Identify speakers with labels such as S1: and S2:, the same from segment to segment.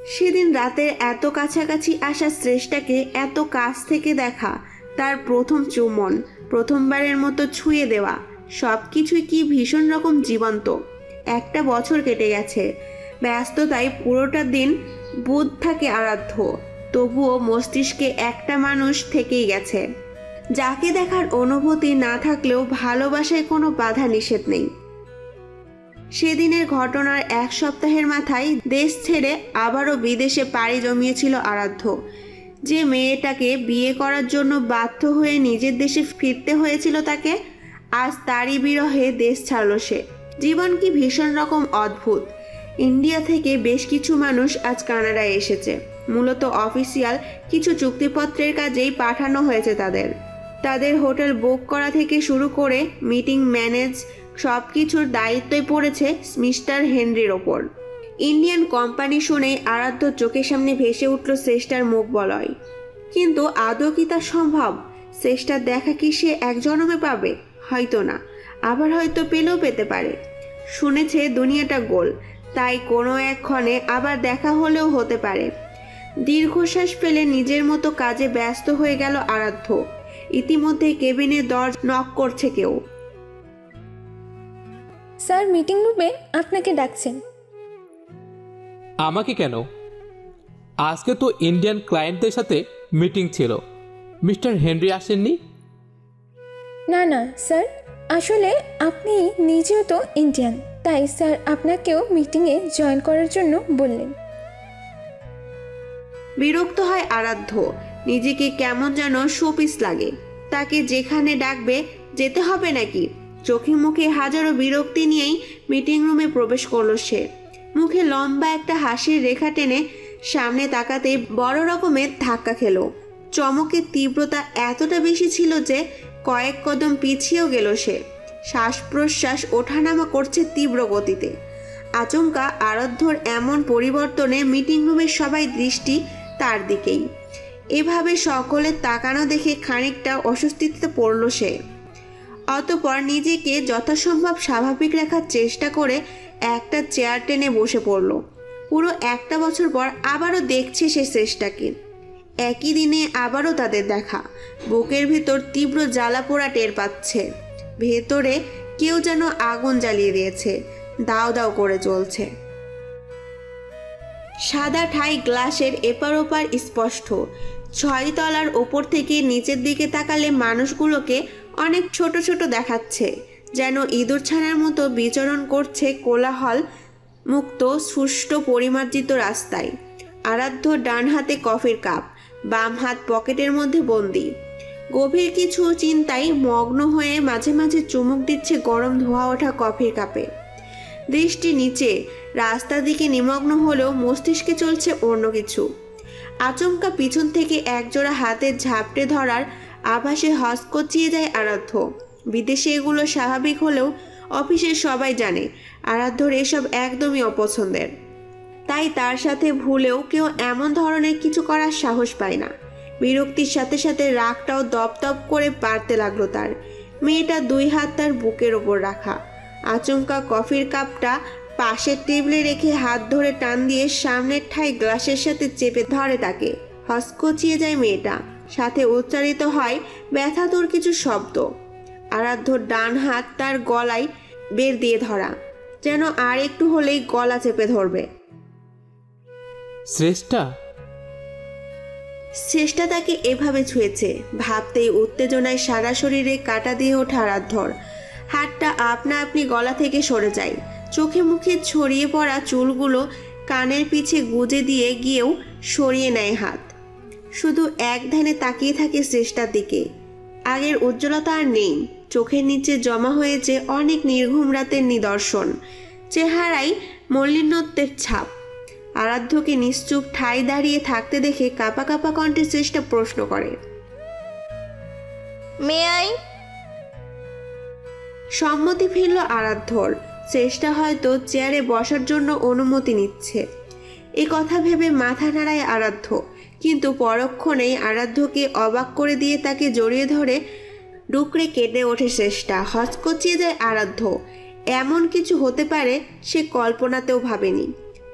S1: সেদিন রাতের এত কাছাকাছি আসা শ্রেষ্ঠাকে এত কাছ থেকে দেখা, তার প্রথম চুম্বন, প্রথমবারের মতো ছুঁয়ে দেওয়া, সব কিছুই কি ভীষণ রকম জীবন্ত। একটা বছর কেটে গেছে, ব্যস্ততায় পুরোটা দিন বুধ থাকে আরাধ্য, তবুও মস্তিষ্কে একটা মানুষ থেকেই গেছে, যাকে দেখার অনুভূতি না থাকলেও ভালোবাসায় কোনো বাধা নিষেধ নেই। সেদিনের ঘটনার এক সপ্তাহের মাথায় দেশ ছেড়ে আবারও বিদেশে পাড়ি জমিয়েছিল আরাধ্য। যে মেয়েটাকে বিয়ে করার জন্য বাধ্য হয়ে নিজের দেশে ফিরতে হয়েছিল তাকে, আজ তারই বিরহে দেশ ছাড়ল সে। জীবন কি ভীষণ রকম অদ্ভুত। ইন্ডিয়া থেকে বেশ কিছু মানুষ আজ কানাডায় এসেছে, মূলত অফিসিয়াল কিছু চুক্তিপত্রের কাজেই পাঠানো হয়েছে তাদের হোটেল বুক করা থেকে শুরু করে মিটিং ম্যানেজ সব কিছুর দায়িত্বই পড়েছে মিস্টার হেনরির ওপর। ইন্ডিয়ান কোম্পানি শুনেই আরাধ্য চোখের সামনে ভেসে উঠল শ্রেষ্ঠার মুখ বলয়। কিন্তু আদৌ কি তা সম্ভব? শ্রেষ্ঠার দেখা কি সে এক জন্মে পাবে? হয়তো না, আবার হয়তো পেলেও পেতে পারে। শুনেছে দুনিয়াটা গোল, তাই কোনো এক ক্ষণে আবার দেখা হলেও হতে পারে। দীর্ঘশ্বাস ফেলে নিজের মতো কাজে ব্যস্ত হয়ে গেল আরাধ্য। ইতিমধ্যে কেবিনের দরজা নক করছে কেউ।
S2: স্যার, মিটিং রুমে আপনাকে ডাকছেন।
S3: আমাকে কেন? আজকে তো ইন্ডিয়ান ক্লায়েন্টদের সাথে মিটিং ছিল, মিস্টার হেনরি আসেননি?
S2: না না স্যার, আসলে আপনি নিজেও তো ইন্ডিয়ান, তাই স্যার আপনাকেও মিটিংয়ে জয়েন করার জন্য বললেন।
S1: বিরক্ত হয় আরাধ্য, নিজেকে কেমন যেন শোপিস লাগে। তাকে যেখানে ডাকবে যেতে হবে নাকি? চোখে মুখে হাজারো বিরক্তি নিয়েই মিটিং রুমে প্রবেশ করলো সে। মুখে লম্বা একটা হাসির রেখা টেনে সামনে তাকাতেই বড় রকমের ধাক্কা খেলো। চমকের তীব্রতা এতটা বেশি ছিল যে কয়েক কদম পিছিয়েও গেল সে। শ্বাস প্রশ্বাস ওঠানামা করছে তীব্র গতিতে। আচমকা আরাধ্যর এমন পরিবর্তনে মিটিং রুমের সবাই দৃষ্টি তার দিকেই। এভাবে সকলের তাকানো দেখে খানিকটা অস্বস্তিতে পড়ল সে। অতঃপর নিজেকে যথাসম্ভব স্বাভাবিক রাখার চেষ্টা করে একটা চেয়ার টেনে বসে পড়ল। পুরো একটা বছর পর আবারও দেখছে সে শ্রেষ্ঠাকে। একই দিনে আবারও তাদের দেখা। বুকের ভিতর তীব্র জ্বালা পোড়া টের পাচ্ছে। ভেতরে কেউ যেন আগুন জ্বালিয়ে দিয়েছে, দাও দাও করে চলছে। সাদা ঠাই গ্লাসের এপার ওপার স্পষ্ট। 6 তলার ওপর থেকে নিচের দিকে তাকালে মানুষগুলোকে অনেক ছোট ছোট দেখাচ্ছে, যেন ইঁদুর ছানার মতো বিচরণ করছে কোলাহল মুক্ত সুষ্ঠু পরিমার্জিত রাস্তায়। আরাধ্য ডান হাতে কফির কাপ, বাম হাত পকেটের মধ্যে বন্দি। গভীর কিছু চিন্তায় মগ্ন হয়ে মাঝে মাঝে চুমুক দিচ্ছে গরম ধোয়া ওঠা কফির কাপে। দৃষ্টি নিচে রাস্তার দিকে নিমগ্ন হলেও মস্তিষ্কে চলছে অন্য কিছু। আচমকা পিছন থেকে একজোড়া হাতের ঝাপটে ধরার আভাসে হসকচিয়ে যায় আরাধ্য। বিদেশে এগুলো স্বাভাবিক হলেও অফিসের সবাই জানে আরাধ্যর এসব একদমই অপছন্দের। তাই তার সাথে ভুলেও কেউ এমন ধরনের কিছু করার সাহস পায় না। বিরক্তির সাথে সাথে রাগটাও দপদপ করে বাড়তে লাগলো তার। মেয়েটা 2 হাত তার বুকের ওপর রাখা। আচমকা কফির কাপটা পাশের টেবিলে রেখে হাত ধরে টান দিয়ে সামনের ঠাই গ্লাসের সাথে চেপে ধরে তাকে। হসকচিয়ে যায় মেয়েটা, সাথে উচ্চারিত হয় ব্যথাতুর কিছু শব্দ। আরাধ্যর ডান হাত তার গলায় বের দিয়ে ধরা, যেন আর একটু হলেই গলা চেপে ধরবে। শ্রেষ্ঠা তাকে এভাবে ছুঁয়েছে ভাবতেই উত্তেজনায় সারা শরীরে কাটা দিয়ে ওঠা আরাধ্যর। হাতটা আপনা আপনি গলা থেকে সরে যায়। চোখে মুখে ছড়িয়ে পড়া চুলগুলো কানের পিছে গুজে দিয়ে গিয়েও সরিয়ে নেয় হাত। শুধু এক ধ্যানে তাকিয়ে থাকে শ্রেষ্ঠার দিকে। আগের উজ্জ্বলতা আর নেই। চোখের নিচে জমা হয়েছে অনেক নির্ঘুম রাতের নিদর্শন। চেহারায় মলিনত্বের ছাপ। আরাধ্যকে নিশ্চুপ ঠাই দাঁড়িয়ে থাকতে দেখে কাঁপা কাঁপা কণ্ঠে শ্রেষ্ঠা প্রশ্ন করে,
S4: মে আই?
S1: সম্মতি ফিরল আরাধ্যর। শ্রেষ্ঠা হয়তো চেয়ারে বসার জন্য অনুমতি নিচ্ছে, এ কথা ভেবে মাথা নাড়ায় আরাধ্য। কিন্তু পরক্ষণেই আরাধ্যকে অবাক করে দিয়ে তাকে জড়িয়ে ধরে ডুকরে কেটে ওঠে শ্রেষ্ঠা। হসকচিয়ে যায় আরাধ্য। এমন কিছু হতে পারে সে কল্পনাতেও ভাবেনি।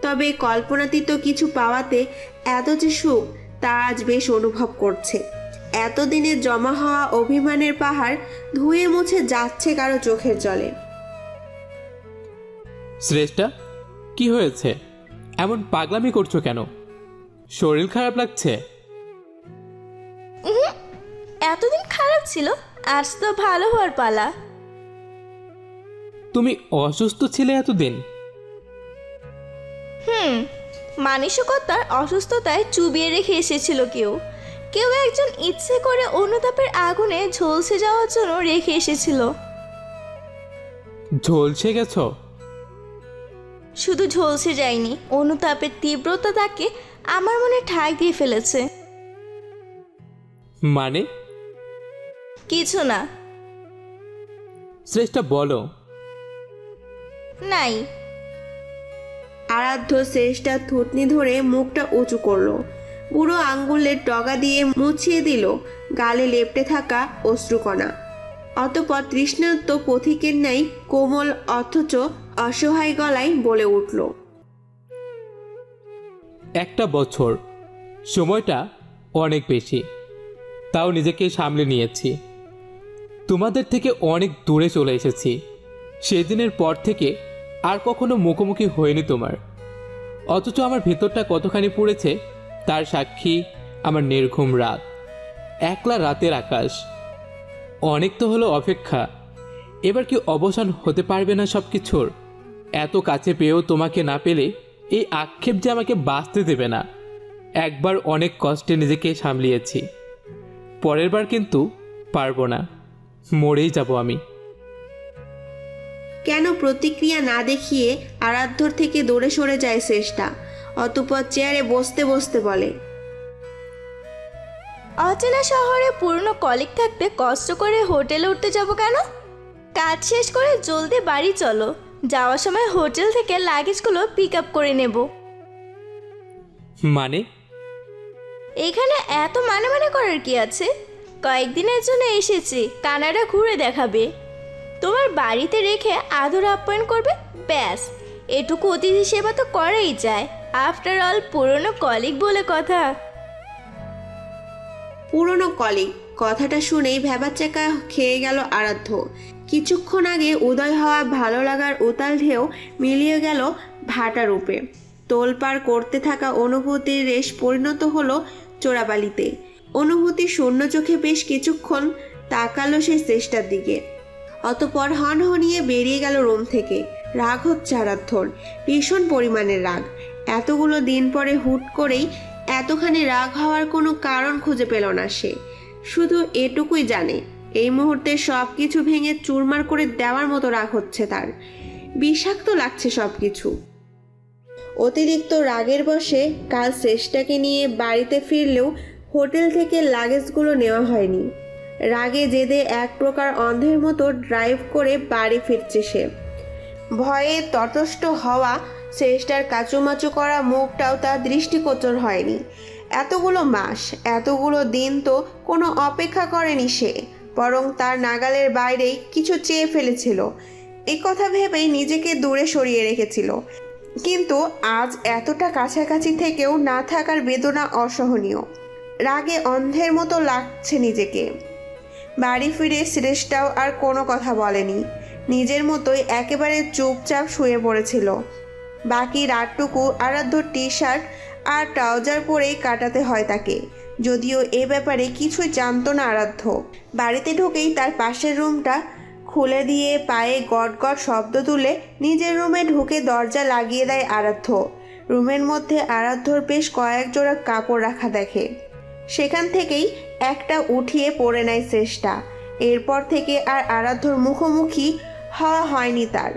S1: তবে কল্পনাতীত কিছু পাওয়াতে এত যে সুখ তা আজ বেশ অনুভব করছে। এতদিনের জমা হওয়া অভিমানের পাহাড় ধুয়ে মুছে যাচ্ছে কারো চোখের জলে।
S3: শ্রেষ্ঠা, কি হয়েছে? এমন পাগলামি করছো কেন? শরীর খারাপ লাগছে?
S4: এতদিন খারাপ ছিল, আজ তো ভালো হওয়ার পালা।
S3: তুমি অসুস্থ ছিলে এতদিন?
S4: মানসিকতার অসুস্থতায় চুবিয়ে রেখে এসেছিল কেউ কেউ একজন ইচ্ছে করে অনুতাপের আগুনে ঝলসে যাওয়ার জন্য রেখে এসেছিল।
S3: ঝলসে গেছো?
S4: শুধু ঝলসে যায়নি, অনুতাপের তীব্রতা তাকে আমার মনে ঠাই দিয়ে ফেলেছে।
S3: মানে?
S4: কিছু না।
S3: শ্রেষ্ঠা, বলো।
S4: নাই।
S1: আরাধ্য শ্রেষ্ঠার থুতনি ধরে মুখটা উঁচু করলো, বুড়ো আঙ্গুলের ডগা দিয়ে মুছিয়ে দিল গালে লেপটে থাকা অশ্রুকণা। অতঃপর তৃষ্ণার্ত পথিকের ন্যায় কোমল অথচ অসহায় গলায় বলে উঠল,
S3: 1 বছর, সময়টা অনেক বেশি, তাও নিজেকে সামলে নিয়েছি। তোমাদের থেকে অনেক দূরে চলে এসেছি। সেদিনের পর থেকে আর কখনো মুখোমুখি হয়নি তোমার, অথচ আমার ভেতরটা কতখানি পুড়েছে তার সাক্ষী আমার নির্ঘুম রাত, একলা রাতের আকাশ। অনেক তো হলো অপেক্ষা, এবার কি অবসান হতে পারবে না সব কিছুর? এত কাছে পেয়েও তোমাকে না পেলে এই আক্ষেপ যে আমাকে বাঁচতে দেবে না। একবার অনেক কষ্টে নিজেকে সামলিয়েছি, পরের বার কিন্তু পারবো না, মরেই যাব আমি।
S1: কেন প্রতিক্রিয়া না দেখিয়ে আরাধ্যর থেকে দূরে সরে যায় শ্রেষ্ঠা। অতঃপর চেয়ারে বসতে বসতে বলে,
S4: অচেনা শহরে পুরনো কলিগ থাকতে কষ্ট করে হোটেলে উঠতে যাব কেন? কাজ শেষ করে জলদি বাড়ি চলো, যাওয়ার সময় হোটেল থেকে লাগেজগুলো পিক আপ করে নেব।
S3: মানে?
S4: এখানে এত মানে করার কি আছে? কয়েকদিনের জন্য এসেছি, কানাডা ঘুরে দেখাবে, তোমার বাড়িতে রেখে আদর আপ্যায়ন করবে, ব্যাস। এটুকু অতিথি সেবা তো করাই যায়। আফটার অল পুরনো কলিগ বলে কথা।
S1: পুরনো কলিগ কথাটা শুনেই ভ্যাবাচ্যাকা খেয়ে গেল আরাধ্য। কিছুক্ষণ আগে উদয় হওয়া ভালো লাগার উতাল ঢেউ মিলিয়ে গেল ভাটা রূপে। তোলপাড় করতে থাকা অনুভূতির রেশ পরিণত হলো চোরাবালিতে। অনুভূতি শূন্য চোখে বেশ কিছুক্ষণ তাকালো সে চেষ্টার দিকে, অতঃপর হনহনিয়ে বেরিয়ে গেল রুম থেকে। রাগ হচ্ছে আরাধ্যর, ভীষণ পরিমাণের রাগ। এতগুলো দিন পরে হুট করেই এতখানি রাগ হওয়ার কোনো কারণ খুঁজে পেল না সে। শুধু এটুকুই জানে, এই মুহূর্তে সব কিছু ভেঙে চুরমার করে দেওয়ার মতো রাগ হচ্ছে তার। বিষাক্ত লাগছে সব কিছু। অতিরিক্ত রাগের বশে কাল চেষ্টাকে নিয়ে বাড়িতে ফিরলেও হোটেল থেকে লাগেজগুলো নেওয়া হয়নি। রাগে জেদে এক প্রকার অন্ধের মতো ড্রাইভ করে বাড়ি ফিরছে সে। ভয়ে তটস্থ হওয়া চেষ্টার কাচুমাচু করা মুখটাও তার দৃষ্টিগোচর হয়নি। এতগুলো মাস, এতগুলো দিন তো কোনো অপেক্ষা করেনি সে, বরং তার নাগালের বাইরেই কিছু চেয়ে ফেলেছিল। এ কথা ভেবেই নিজেকে দূরে সরিয়ে রেখেছিল। কিন্তু আজ এতটা কাছাকাছি থেকেও না থাকার বেদনা অসহনীয়। রাগে অন্ধের মতো লাগছে নিজেকে। বাড়ি ফিরে শ্রেষ্ঠাও আর কোনো কথা বলেনি, নিজের মতোই একেবারে চুপচাপ শুয়ে পড়েছিল। বাকি রাতটুকু আরাধ্য টি শার্ট আর ট্রাউজার পরেই কাটাতে হয় তাকে। যদিও এ ব্যাপারে কিছুই জানতো না আরাধ্য। বাড়িতে ঢুকেই তার পাশের রুমটা খুলে দিয়ে পায়ে গট গট শব্দ তুলে নিজের রুমে ঢুকে দরজা লাগিয়ে দেয় আরাধ্য। রুমের মধ্যে আরাধ্যর বেশ কয়েক জোড়া কাপড় রাখা দেখে, সেখান থেকেই একটা উঠিয়ে পরে নেয় চেষ্টা। এরপর থেকে আর আরাধ্যর মুখোমুখি হওয়া হয়নি তার।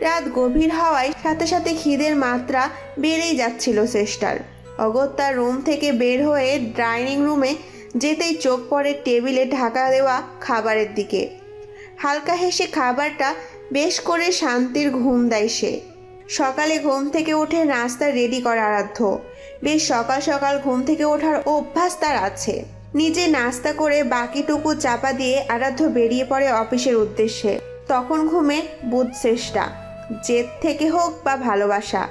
S1: রাত গভীর হওয়ায় সাথে সাথে খিদের মাত্রা বেড়েই যাচ্ছিল চেষ্টার। অগত্যা রুম থেকে বের হয়ে ডাইনিং রুমে যেতেই চোখ পড়ে টেবিলে ঢাকা দেওয়া খাবারের দিকে। হালকা হেসে খাবারটা বেশ করে শান্তির ঘুম দেয় সে। সকালে ঘুম থেকে উঠে নাস্তা রেডি করা আরাধ্য। বেশ সকাল সকাল ঘুম থেকে ওঠার অভ্যাস তার আছে। নিজে নাস্তা করে বাকিটুকু চাপা দিয়ে আরাধ্য বেরিয়ে পড়ে অফিসের উদ্দেশ্যে। তখন ঘুমে বুধ চেষ্টা। জেদ থেকে হোক বা ভালোবাসা,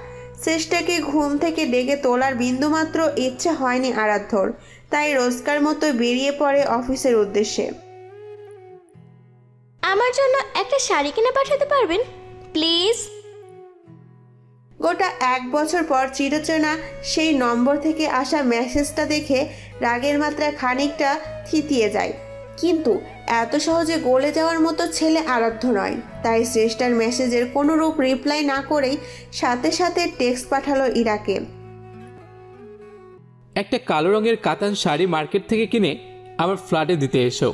S1: চেষ্টাকে ঘুম থেকে ডেকে তোলার বিন্দুমাত্র ইচ্ছা হয়নি আরাধ্যর, তাই রোজকার মতো বেরিয়ে পড়ে অফিসের উদ্দেশ্যে।
S4: আমার জন্য একটা শাড়ি কিনে পাঠাতে পারবেন প্লিজ?
S1: গোটা 1 বছর পর চিরচেনা সেই নম্বর থেকে আসা মেসেজটা দেখে রাগের মাত্রা খানিকটা থিতিয়ে যায়, কিন্তু এত সহজে গলে যাওয়ার মতো ছেলে আরাধ্য নয়। তাই শ্রেষ্ঠার মেসেজের কোনো রূপ রিপ্লাই না করেই সাথে সাথে টেক্সট পাঠালো ইরাকে।
S3: একটা কালো রঙের কাতান শাড়ি মার্কেট থেকে কিনে আমার ফ্ল্যাটে দিতে এসো,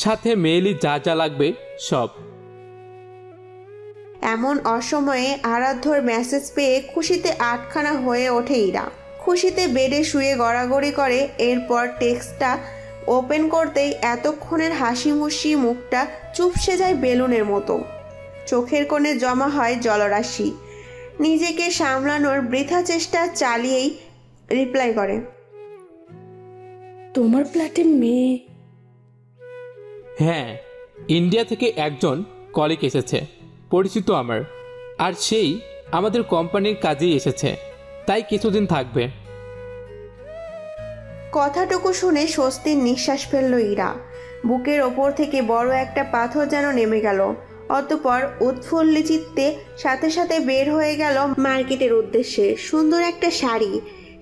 S3: সাথে মেয়েলি যা যা লাগবে সব।
S1: এমন অসময়ে আরাধ্যর মেসেজ পেয়ে খুশিতে আটখানা হয়ে ওঠে ইরা। খুশিতে বেডে শুয়ে গড়াগড়ি করে। এরপর টেক্সটটা ওপেন করতেই এতক্ষণের হাসি মুশি মুখটা চুপসে যায় বেলুনের মতো। চোখের কোণে জমা হয় জলরাশি। নিজেকে সামলানোর বৃথা চেষ্টা চালিয়েই রিপ্লাই করে,
S5: তোমার ফ্ল্যাটের মেয়ে?
S3: হ্যাঁ, ইন্ডিয়া থেকে একজন কলিগ এসেছে, পরিচিত আমার, আর সেই আমাদের কোম্পানির কাজেই এসেছে, তাই কিছুদিন থাকবে।
S1: কথাটুকু শুনে স্বস্তির নিঃশ্বাস ফেলল ইরা। বুকের ওপর থেকে বড় একটা পাথর যেন নেমে গেল। অতঃপর উৎফুল্ল চিত্তে সাথে সাথে বের হয়ে গেল মার্কেটের উদ্দেশ্যে। সুন্দর একটা শাড়ি,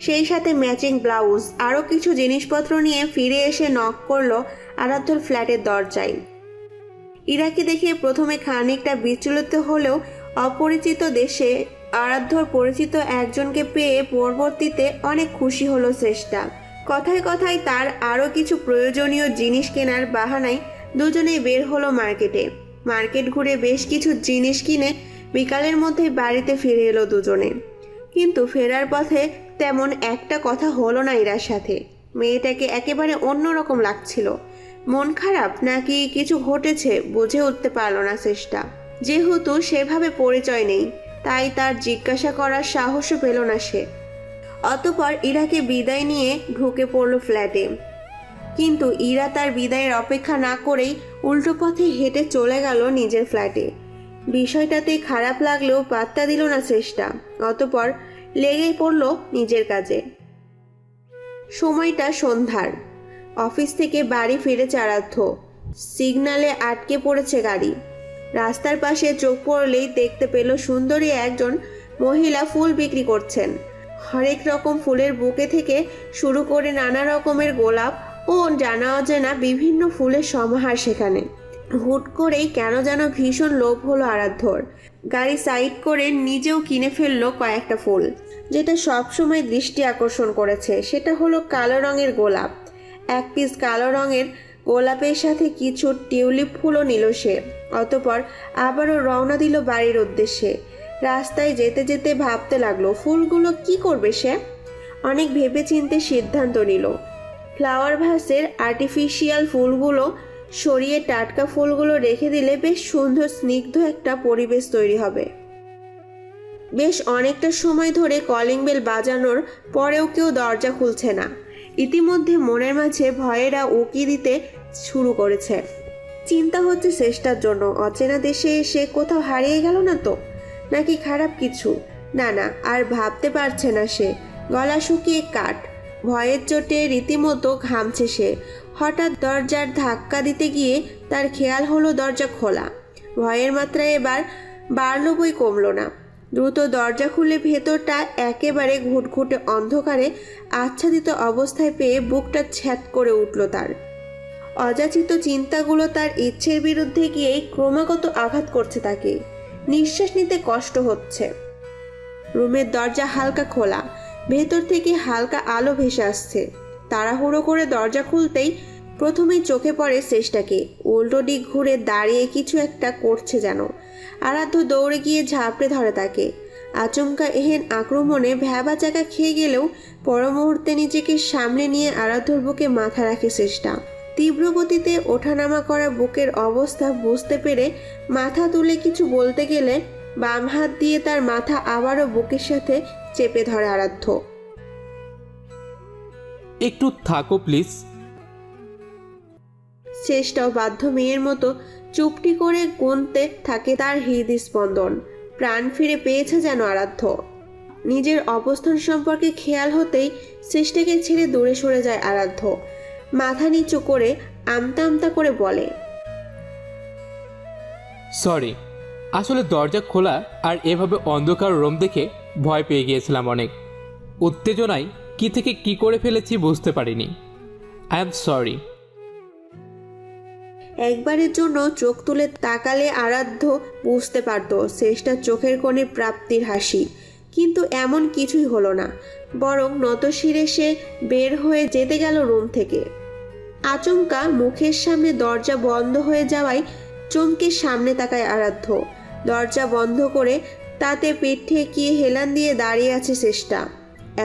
S1: সেই সাথে ম্যাচিং ব্লাউজ, আরও কিছু জিনিসপত্র নিয়ে ফিরে এসে নক করলো আরাধ্যর ফ্ল্যাটের দরজায়। ইরাকে দেখে প্রথমে খানিকটা বিচলিত হলেও অপরিচিত দেশে আরাধ্যর পরিচিত একজনকে পেয়ে পরবর্তীতে অনেক খুশি হলো চেষ্টা। কথায় কথায় তার আরও কিছু প্রয়োজনীয় জিনিস কেনার বাহানায় দুজনেই বের হলো মার্কেটে। মার্কেট ঘুরে বেশ কিছু জিনিস কিনে বিকালের মধ্যে বাড়িতে ফিরে এলো দুজনে। কিন্তু ফেরার পথে তেমন একটা কথা হলো না ইরার সাথে। মেয়েটাকে একেবারে অন্যরকম লাগছিল। মন খারাপ নাকি কিছু ঘটেছে বুঝে উঠতে পারল না চেষ্টা। যেহেতু সেভাবে পরিচয় নেই, তাই তার জিজ্ঞাসা করার সাহসও পেল না সে। অতঃপর ইরাকে বিদায় নিয়ে ঢুকে পড়ল ফ্ল্যাটে। কিন্তু ইরা তার বিদায়ের অপেক্ষা না করেই উল্টো পথে হেঁটে চলে গেল নিজের ফ্ল্যাটে। বিষয়টাতে খারাপ লাগলেও পাত্তা দিল না চেষ্টা। অতঃপর লেগেই পড়ল নিজের কাজে। সময়টা সন্ধ্যার। অফিস থেকে বাড়ি ফিরেছে আরাধ্য। সিগন্যালে আটকে পড়েছে গাড়ি। রাস্তার পাশে চোখ পড়লেই দেখতে পেল সুন্দরী একজন মহিলা ফুল বিক্রি করছেন। হরেক রকম ফুলের বুকে থেকে শুরু করে নানা রকমের গোলাপ ও জানা অজানা বিভিন্ন ফুলের সমাহার সেখানে। হুট করেই কেন যেন ভীষণ লোভ হলো আরাধ্যর। গাড়ি সাইড করে নিজেও কিনে ফেললো কয়েকটা ফুল। যেটা সবসময় দৃষ্টি আকর্ষণ করেছে সেটা হলো কালো রঙের গোলাপ। 1 পিস কালো রঙের গোলাপের সাথে কিছু টিউলিপ ফুলও নিল সে। অতঃপর আবারও রওনা দিল বাড়ির উদ্দেশ্যে। রাস্তায় যেতে যেতে ভাবতে লাগলো ফুলগুলো কি করবে সে। অনেক ভেবেচিন্তে সিদ্ধান্ত নিল ফ্লাওয়ার ভাসের আর্টিফিশিয়াল ফুলগুলো সরিয়ে টাটকা ফুলগুলো রেখে দিলে বেশ সুন্দর স্নিগ্ধ একটা পরিবেশ তৈরি হবে। বেশ অনেকটা সময় ধরে কলিং বেল বাজানোর পরেও কেউ দরজা খুলছে না। ইতিমধ্যে মনের মাঝে ভয়েরা উকি দিতে শুরু করেছে। চিন্তা হচ্ছে চেষ্টার জন্য। অচেনা দেশে এসে কোথাও হারিয়ে গেল না তো, নাকি খারাপ কিছু? না না, আর ভাবতে পারছে না সে। গলা শুকিয়ে কাঠ। ভয়ের চোটে রীতিমতো ঘামছে সে। হঠাৎ দরজার ধাক্কা দিতে গিয়ে তার খেয়াল হলো দরজা খোলা। ভয়ের মাত্রা এবার বাড়ল বই কমল না। দ্রুত দরজা খুলে ভেতরটা একেবারে ঘুটঘুটে অন্ধকারে আচ্ছাদিত অবস্থায় পেয়ে বুকটা ছ্যাঁত করে উঠল তার। অযাচিত চিন্তাগুলো তার ইচ্ছের বিরুদ্ধে গিয়েই ক্রমাগত আঘাত করছে তাকে। নিঃশ্বাস নিতে কষ্ট হচ্ছে। রুমের দরজা হালকা খোলা। ভেতর থেকে হালকা আলো ভেসে আসছে। তাড়াহুড়ো করে দরজা খুলতেই প্রথমেই চোখে পড়ে চেষ্টাকে। উল্টো দিক ঘুরে দাঁড়িয়ে কিছু একটা করছে যেন। আরাধ্য দৌড়ে গিয়ে ঝাঁপড়ে ধরে তাকে। আচমকা এহেন আক্রমণে ভ্যাবা চাকা খেয়ে গেলেও পর মুহূর্তে নিজেকে সামনে নিয়ে আরাধ্যর বুকে মাথা রাখে চেষ্টা। তীব্র গতিতে ওঠানামা করা বুকের অবস্থা বুঝতে পেরে মাথা তুলে কিছু বলতে গেলে বাম হাত দিয়ে তার মাথা আবারও বুকের সাথে চেপে ধরে আরাধ্য।
S3: একটু থাকো প্লিজ।
S1: চেষ্টাও বাধ্য মেয়ের মতো চুপটি করে গুনতে থাকে তার হৃদস্পন্দন। প্রাণ ফিরে পেয়েছে যেন আরাধ্য। নিজের অবস্থান সম্পর্কে খেয়াল হতেই চেষ্টাকে ছেড়ে দূরে সরে যায় আরাধ্য। মাথা নিচু করে আমতা আমতা করে বলে,
S3: সরি, আসলে দরজা খোলা আর এভাবে অন্ধকার রুম দেখে ভয় পেয়ে গিয়েছিলাম অনেক। উত্তেজনায় কি থেকে কি করে ফেলেছি বুঝতে পারিনি। I am sorry.
S1: একবারের জন্য চোখ তুলে তাকালে আরাধ্য বুঝতে পারত চেষ্টার চোখের কোণে প্রাপ্তির হাসি, কিন্তু এমন কিছুই হলো না। বরং নতশিরে সে বের হয়ে যেতে গেল রুম থেকে। আচমকা মুখের সামনে দরজা বন্ধ হয়ে যাওয়ায় চমকে সামনে তাকায় আরাধ্য। দরজা বন্ধ করে তাতে পিঠ ঠেকিয়ে হেলান দিয়ে দাঁড়িয়ে আছে চেষ্টা।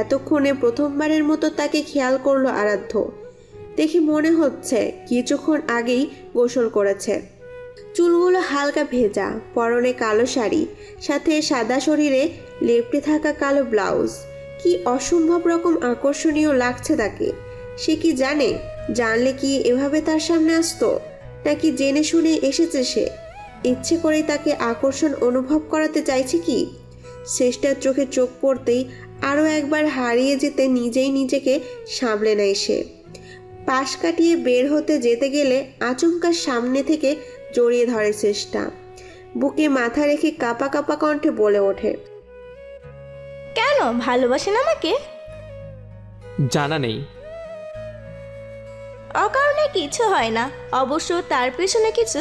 S1: এতক্ষণে প্রথমবারের মতো তাকে খেয়াল করলো আরাধ্য। দেখে মনে হচ্ছে কিছুক্ষণ আগেই গোসল করেছে। চুলগুলো হালকা ভেজা, পরনে কালো শাড়ি, সাথে সাদা শরীরে লেপ্টে থাকা কালো ব্লাউজ। কি অসম্ভব রকম আকর্ষণীয় লাগছে তাকে। সে কি জানে? জানলে কি এভাবে তার সামনে আসতো? নাকি জেনে শুনে এসেছে সে? ইচ্ছে করেই তাকে আকর্ষণ অনুভব করাতে চাইছে কি? চেষ্টার চোখে চোখ পড়তেই আরও একবার হারিয়ে যেতে নিজেই নিজেকে সামলে নেয় সে। পাশ কাটিয়ে বের হতে যেতে গেলে আচমকা সামনে থেকে জড়িয়ে ধরে চেষ্টা। বুকে মাথা রেখে কাঁপা কাঁপা কণ্ঠে বলে ওঠে,
S4: কেন ভালোবাসেন আমাকে?
S3: জানা নেই।
S4: অকারণে কিছু হয় না, অবশ্য তার পেছনে কিছু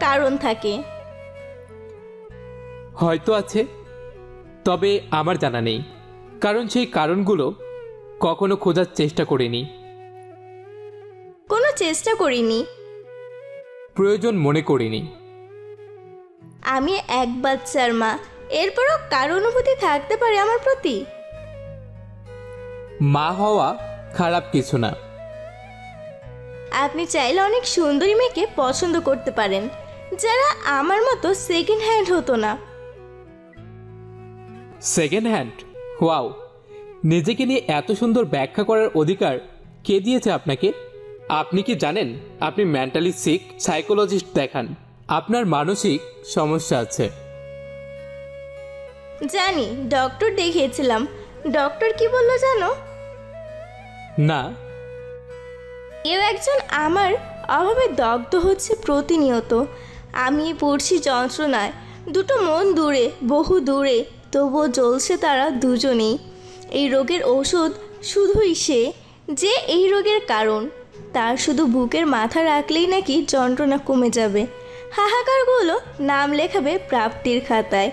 S4: কারণ থাকে।
S3: হয়তো আছে, তবে আমার জানা নেই, কারণ সেই কারণগুলো কখনো খোঁজার চেষ্টা করিনি।
S4: কোনো চেষ্টা করিনি,
S3: প্রয়োজন মনে করিনি।
S4: আমি এক বাচ্চার মা, এরপরও কার অনুভূতি থাকতে পারে আমার প্রতি?
S3: মা হওয়া খারাপ কিছু না।
S4: আপনি চাইলে অনেক সুন্দরী মেয়েকে পছন্দ করতে পারেন, যারা আমার মতো সেকেন্ড হ্যান্ড হতো না।
S3: Second hand? ওয়াও, নিজেকে নিয়ে এত সুন্দর ব্যাখ্যা করার অধিকার কে দিয়েছে আপনাকে? আপনি কি জানেন আপনি মেন্টালি সিক? সাইকোলজিস্ট দেখান, আপনার মানসিক সমস্যা আছে।
S4: জানি, ডক্টর দেখিয়েছিলাম। ডক্টর কি বললো জানো?
S3: না।
S4: কেউ একজন আমার অভাবে দগ্ধ হচ্ছে প্রতিনিয়ত। আমি পড়ছি যন্ত্রণায়, দুটো মন দূরে, বহু দূরে, তবুও জ্বলছে তারা দুজনেই। এই রোগের ওষুধ শুধুই সে, যে এই রোগের কারণ। তার শুধু বুকের মাথা রাখলেই নাকি যন্ত্রণা কমে যাবে। হাহাকারগুলো নাম লেখাবে প্রাপ্তির খাতায়।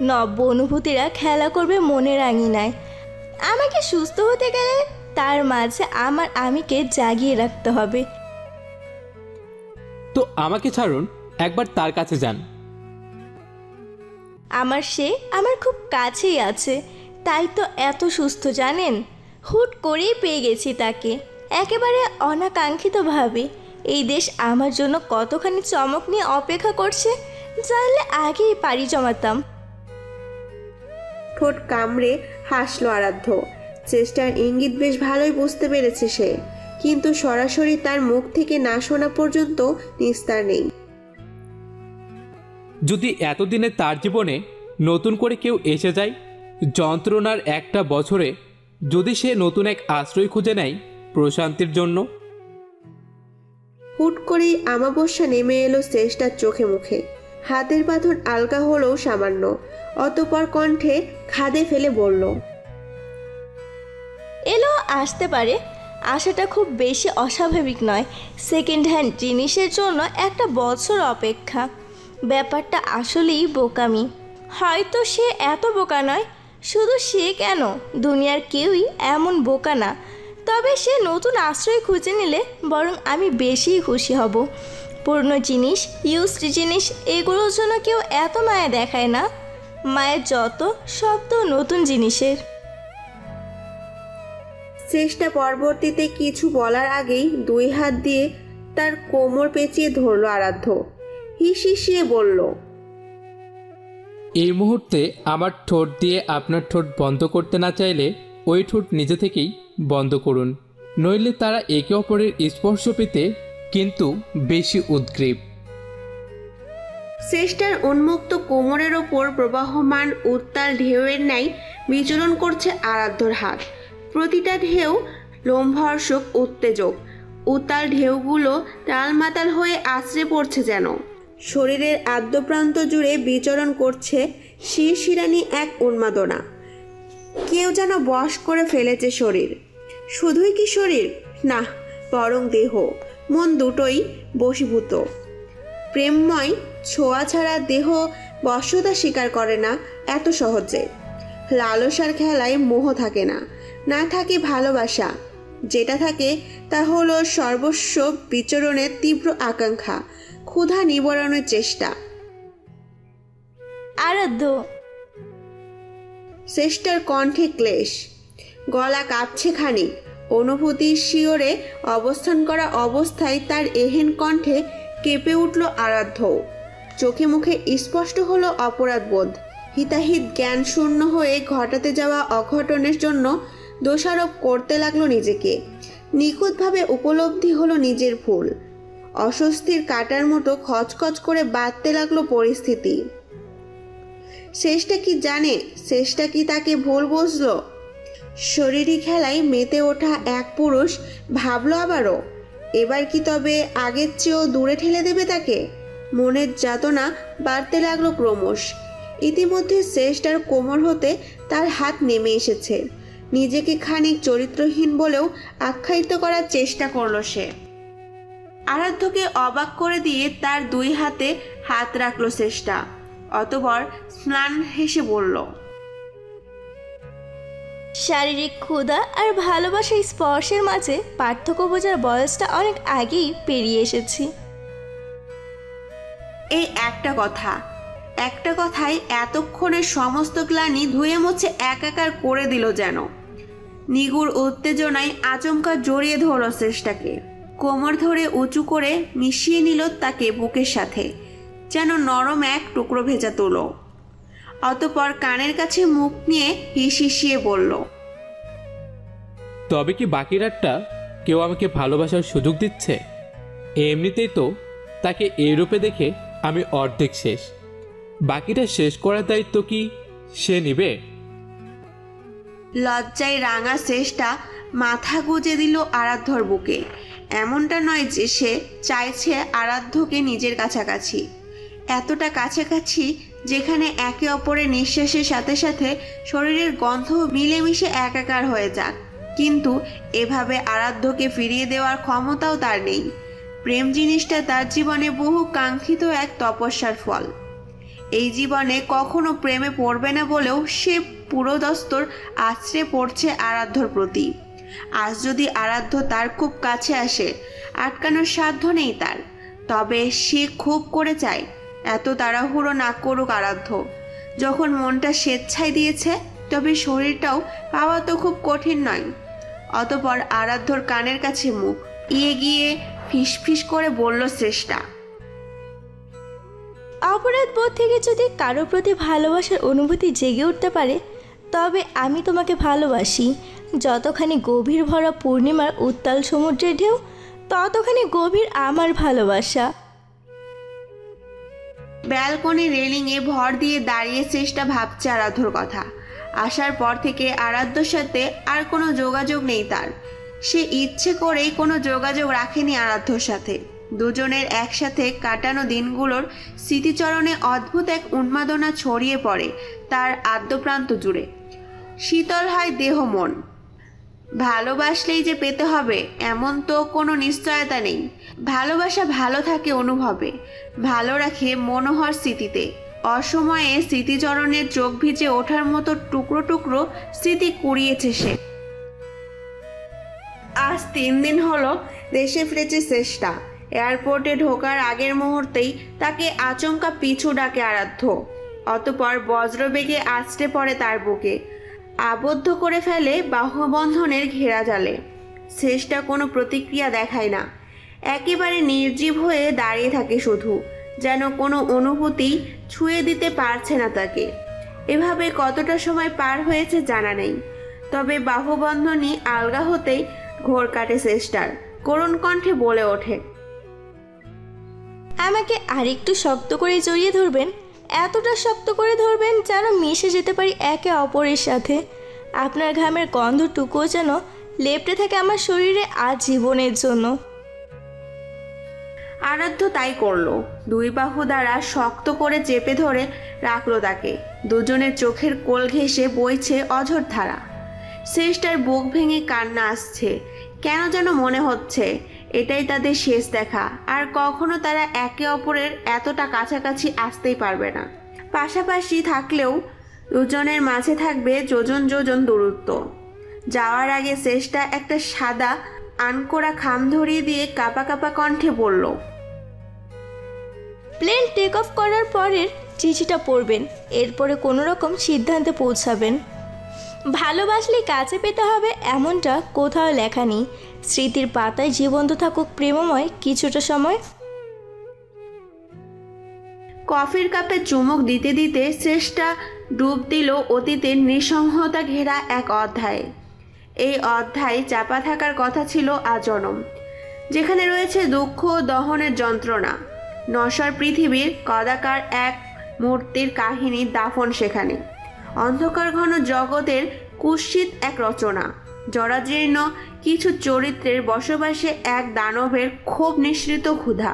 S4: নব্য অনুভূতিরা খেলা করবে মনের আঙিনায়। আমাকে সুস্থ হতে গেলে তার মাঝে আমার আমিকে জাগিয়ে রাখতে হবে।
S3: তো আমাকে ছাড়ুন, একবার তার কাছে যান।
S4: আমার সে আমার খুব কাছেই আছে, তাই তো এত সুস্থ জানেন। হুট করেই পেয়ে গেছি তাকে, একেবারে অনাকাঙ্ক্ষিতভাবে। এই দেশ আমার জন্য কতখানি চমক নিয়ে অপেক্ষা করছে, জানলে আগেই পাড়ি জমাতাম।
S1: ঠোঁট কামড়ে হাসলো আরাধ্য। চেষ্টার ইঙ্গিত বেশ ভালোই বুঝতে পেরেছে সে, কিন্তু সরাসরি তার মুখ থেকে না শোনা পর্যন্ত নিস্তার নেই।
S3: যদি এতদিনে তার জীবনে নতুন করে কেউ এসে যায়, যন্ত্রণার একটা বছরে যদি সে নতুন এক আশ্রয় খুঁজে নেয় প্রশান্তির জন্য।
S1: হুট করেই আমাবস্যা নেমে এলো চেষ্টার চোখে মুখে। হাতের পাথর আলগা হলেও সামান্য। অতঃপর কণ্ঠে খাদে ফেলে বলল,
S4: এলো আসতে পারে, আশাটা খুব বেশি অস্বাভাবিক নয়। সেকেন্ড হ্যান্ড জিনিসের জন্য একটা বছর অপেক্ষা, ব্যাপারটা আসলেই বোকামি। হয়তো সে এত বোকা নয়, শুধু সে কেন, দুনিয়ার কেউই এমন বোকা না। তবে সে নতুন আশ্রয় খুঁজে নিলে বরং আমি বেশিই খুশি হব। পুরনো জিনিস, ইউজড জিনিস, এগুলোর জন্য কেউ এত মায়া দেখায় না। মায়ের যত সব তো নতুন জিনিসের।
S1: চেষ্টা পরবর্তীতে কিছু বলার আগেই দুই হাত দিয়ে তার কোমর পেঁচিয়ে ধরল আরাধ্য। হিসিয়ে বলল,
S3: এই মুহূর্তে আমার ঠোঁট দিয়ে আপনার ঠোঁট বন্ধ করতে না চাইলে ওই ঠোঁট নিজে থেকেই বন্ধ করুন, নইলে তারা একে অপরের স্পর্শ পেতে কিন্তু বেশি উদ্গ্রীব।
S1: চেষ্টার উন্মুক্ত কোমরের ওপর প্রবাহমান উত্তাল ঢেউয়ের ন্যায় বিচরণ করছে আরাধ্যর হাত। প্রতিটা ঢেউ লোমহর্ষক, উত্তেজক। উত্তাল ঢেউগুলো টালমাতাল হয়ে আছড়ে পড়ছে যেন। শরীরের আদ্যপ্রান্ত জুড়ে বিচরণ করছে শিরশিরানি এক উন্মাদনা। কেউ যেন বশ করে ফেলেছে শরীর। শুধুই কি শরীর? না, বরং দেহ মন দুটোই বশীভূত। প্রেমময় ছোঁয়া ছাড়া দেহ বশ্যতা স্বীকার করে না এত সহজে। লালসার খেলায় মোহ থাকে না, না থাকে ভালোবাসা। যেটা থাকে তা হলো সর্বস্ব বিচরণের তীব্র আকাঙ্ক্ষা, ক্ষুধা নিবারণের চেষ্টা।
S4: আরাধ্য।
S1: শ্রেষ্ঠার কণ্ঠে ক্লেশ, গলা কাঁপছে খানিক। অনুভূতির শিওরে অবস্থান করা অবস্থায় তার এহেন কণ্ঠে কেঁপে উঠল আরাধ্য। চোখে মুখে স্পষ্ট হলো অপরাধবোধ। হিতাহিত জ্ঞান শূন্য হয়ে ঘটাতে যাওয়া অঘটনের জন্য দোষারোপ করতে লাগলো নিজেকে। নিখুঁতভাবে উপলব্ধি হলো নিজের ভুল। অস্বস্তির কাটার মতো খচখচ করে বাঁধতে লাগলো পরিস্থিতি। শেষটা কি জানে? শেষটা কি তাকে ভুল বুঝলো? শরীরী খেলায় মেতে ওঠা এক পুরুষ ভাবলো আবারও, এবার কি তবে আগের চেয়েও দূরে ঠেলে দেবে তাকে? মনের যাতনা বাড়তে লাগলো ক্রমশ। ইতিমধ্যে শ্রেষ্ঠার কোমর হতে তার হাত নেমে এসেছে। নিজেকে খানিক চরিত্রহীন বলেও আখ্যায়িত করার চেষ্টা করলো সে। আরাধ্যকে অবাক করে দিয়ে তার দুই হাতে হাত রাখলো শ্রেষ্ঠা। অতঃপর স্নান হেসে বলল,
S4: শারীরিক ক্ষুধা আর ভালোবাসার স্পর্শের মাঝে পার্থক্য বোঝার বয়সটা অনেক আগেই পেরিয়ে এসেছি।
S1: এই একটা কথাই এতক্ষণের সমস্ত গ্লানি ধুয়ে মুছে একাকার করে দিল যেন। নিগুড় উত্তেজনায় আচমকা জড়িয়ে ধরল শ্রেষ্ঠাকে। কোমর ধরে উঁচু করে মিশিয়ে নিল তাকে বুকের সাথে, যেন নরম এক টুকরো ভেজা তুলো। অতঃপর কানের কাছে মুখ নিয়ে হিসিয়ে বলল,
S3: তবে কি বাকি রাতটা কেউ আমাকে ভালোবাসার সুযোগ দিচ্ছে? এমনিতেই তো তাকে এই রূপে দেখে আমি অর্ধেক শেষ। বাকিটা শেষ করার দায়িত্ব কি সে নিবে?
S1: লজ্জায় রাঙা শ্রেষ্ঠা মাথা গুজে দিল আরাধ্যর বুকে। এমনটা নয় যে সে চাইছে আরাধ্যকে নিজের কাছাকাছি, এতটা কাছাকাছি যেখানে একে অপরের নিঃশ্বাসের সাথে সাথে শরীরের গন্ধ মিলেমিশে একাকার হয়ে যাক। কিন্তু এভাবে আরাধ্যকে ফিরিয়ে দেওয়ার ক্ষমতাও তার নেই। প্রেম জিনিসটা তার জীবনে বহু কাঙ্ক্ষিত এক তপস্যার ফল। এই জীবনে কখনো প্রেমে পড়বে না বলেও সে পুরোদস্তর আছড়ে পড়ছে আরাধ্যর প্রতি। আজ যদি আরাধ্য তার খুব কাছে আসে, আটকানোর সাধ্য নেই তার। তবে সে খুব করে চায় এত তাড়াহুড়ো না করুক আরাধ্য। যখন মনটা স্বেচ্ছায় দিয়েছে, তবে শরীরটাও পাওয়া তো খুব কঠিন নয়। অতঃপর আরাধ্যর কানের কাছে মুখ গিয়ে ফিসফিস করে বলল শ্রেষ্ঠা,
S4: অপরাধ বোধ থেকে যদি কারোর প্রতি ভালোবাসার অনুভূতি জেগে উঠতে পারে, তবে আমি তোমাকে ভালোবাসি। যতখানি গভীর ভরা পূর্ণিমার উত্তাল সমুদ্রের ঢেউ, ততখানি গভীর আমার ভালোবাসা।
S1: ব্যালকনি রেলিংয়ে ভর দিয়ে দাঁড়িয়ে শ্রেষ্ঠা ভাবছে আরাধ্যর কথা। আসার পর থেকে আরাধ্যর সাথে আর কোনো যোগাযোগ নেই তার। সে ইচ্ছে করেই কোনো যোগাযোগ রাখেনি আরাধ্যর সাথে। দুজনের একসাথে কাটানো দিনগুলোর স্মৃতিচরণে অদ্ভুত এক উন্মাদনা ছড়িয়ে পড়ে তার আদ্যপ্রান্ত জুড়ে। শীতল হয় দেহ মন। ভালোবাসলেই যে পেতে হবে এমন তো কোনো নিশ্চয়তা নেই। ভালোবাসা ভালো থাকে অনুভবে, ভালো রাখে মনোহর স্মৃতিতে। অসময়ে স্মৃতিচরণের চোখ ভিজে ওঠার মতো টুকরো টুকরো স্মৃতি কুড়িয়েছে সে। আজ 3 দিন হলো দেশে ফিরেছে শ্রেষ্ঠা। এয়ারপোর্টে ঢোকার আগের মুহূর্তেই তাকে আচমকা পিছু ডাকে আরাধ্য। অতঃপর বজ্রবেগে আছড়ে পড়ে তার বুকে, আবদ্ধ করে ফেলে বাহুবন্ধনের ঘেরা জালে। শ্রেষ্ঠা কোনো প্রতিক্রিয়া দেখায় না, একেবারে নির্জীব হয়ে দাঁড়িয়ে থাকে শুধু, যেন কোনো অনুভূতি ছুঁয়ে দিতে পারছে না তাকে। এভাবে কতটা সময় পার হয়েছে জানা নেই। তবে বাহুবন্ধনী আলগা হতেই ঘোর কাটে শ্রেষ্ঠার। করুণ কণ্ঠে বলে ওঠে,
S4: আমাকে আরেকটু শক্ত করে জড়িয়ে ধরবেন? এতটা শক্ত করে ধরবেন যেন মিশে যেতে পারি একে অপরের সাথে। আপনার ঘামের গন্ধটুকুও যেন লেপ্টে থাকে আমার শরীরে আজীবনের জন্য।
S1: আরাধ্য তাই করলো, দুই বাহু দ্বারা শক্ত করে চেপে ধরে রাখলো তাকে। দুজনের চোখের কোল ঘেঁষে বইছে অঝোর ধারা। শ্রেষ্ঠার বুক ভেঙে কান্না আসছে। কেন যেন মনে হচ্ছে এটাই তাদের শেষ দেখা, আর কখনো তারা একে অপরের এতটা কাছাকাছি আসতেই পারবে না। পাশাপাশি থাকলেও দুজনের মাঝে থাকবে যোজন যোজন দূরত্ব। যাওয়ার আগে শ্রেষ্ঠা একটা সাদা আনকোড়া খাম ধরিয়ে দিয়ে কাঁপা কাঁপা কণ্ঠে বলল,
S4: প্লেন টেক অফ করার পরের চিঠিটা পড়বেন, এরপরে কোনো রকম সিদ্ধান্তে পৌঁছাবেন। ভালোবাসলে কাছে পেতে হবে এমনটা কোথাও লেখা নেই। স্মৃতির পাতায় জীবন্ত থাকুক প্রেমময় কিছুটা সময়।
S1: কফির কাপে চুমুক দিতে দিতে শ্রেষ্ঠা ডুব দিল অতীতের নৃসংহতা ঘেরা এক অধ্যায়ে। এই অধ্যায় চাপা থাকার কথা ছিল আজনম, যেখানে রয়েছে দুঃখ দহনের যন্ত্রণা। নশ্বর পৃথিবীর কদাকার এক মূর্তির কাহিনী দাফন সেখানে। অন্ধকার ঘন জগতের কুৎসিত এক রচনা। জরাজীর্ণ কিছু চরিত্রের বসবাসে এক দানবের ক্ষোভ নিঃসৃত ক্ষুধা।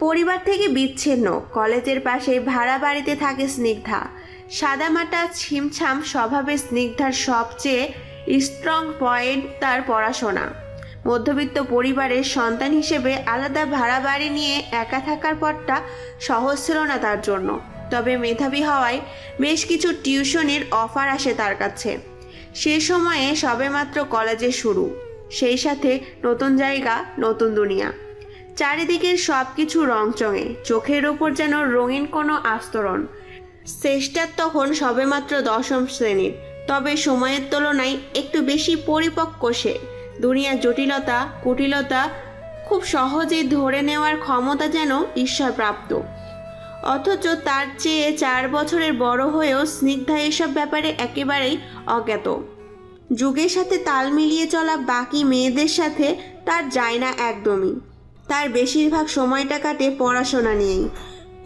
S1: পরিবার থেকে বিচ্ছিন্ন, কলেজের পাশে ভাড়া বাড়িতে থাকে স্নিগ্ধা। সাদামাটা ছিমছাম স্বভাবের স্নিগ্ধার সবচেয়ে স্ট্রং পয়েন্ট তার পড়াশোনা। মধ্যবিত্ত পরিবারের সন্তান হিসেবে আলাদা ভাড়া বাড়ি নিয়ে একা থাকার পরটা সহজ ছিল না তার জন্য। তবে মেধাবী হওয়ায় বেশ কিছু টিউশনির অফার আসে তার কাছে। সে সময়ে সবেমাত্র কলেজে শুরু, সেই সাথে নতুন জায়গা, নতুন দুনিয়া। চারিদিকের সব কিছু রংচঙে, চোখের ওপর যেন রঙিন কোনো আস্তরণ। শ্রেষ্ঠার তখন সবেমাত্র 10ম শ্রেণীর, তবে সময়ের তুলনায় একটু বেশি পরিপক্ক সে। দুনিয়ার জটিলতা কুটিলতা খুব সহজেই ধরে নেওয়ার ক্ষমতা যেন ঈশ্বরপ্রাপ্ত। অথচ তার চেয়ে 4 বছরের বড় হয়েও স্নিগ্ধা এসব ব্যাপারে একেবারেই অজ্ঞাত। যুগের সাথে তাল মিলিয়ে চলা বাকি মেয়েদের সাথে তার যায় না একদমই। তার বেশিরভাগ সময়টা কাটে পড়াশোনা নিয়েই,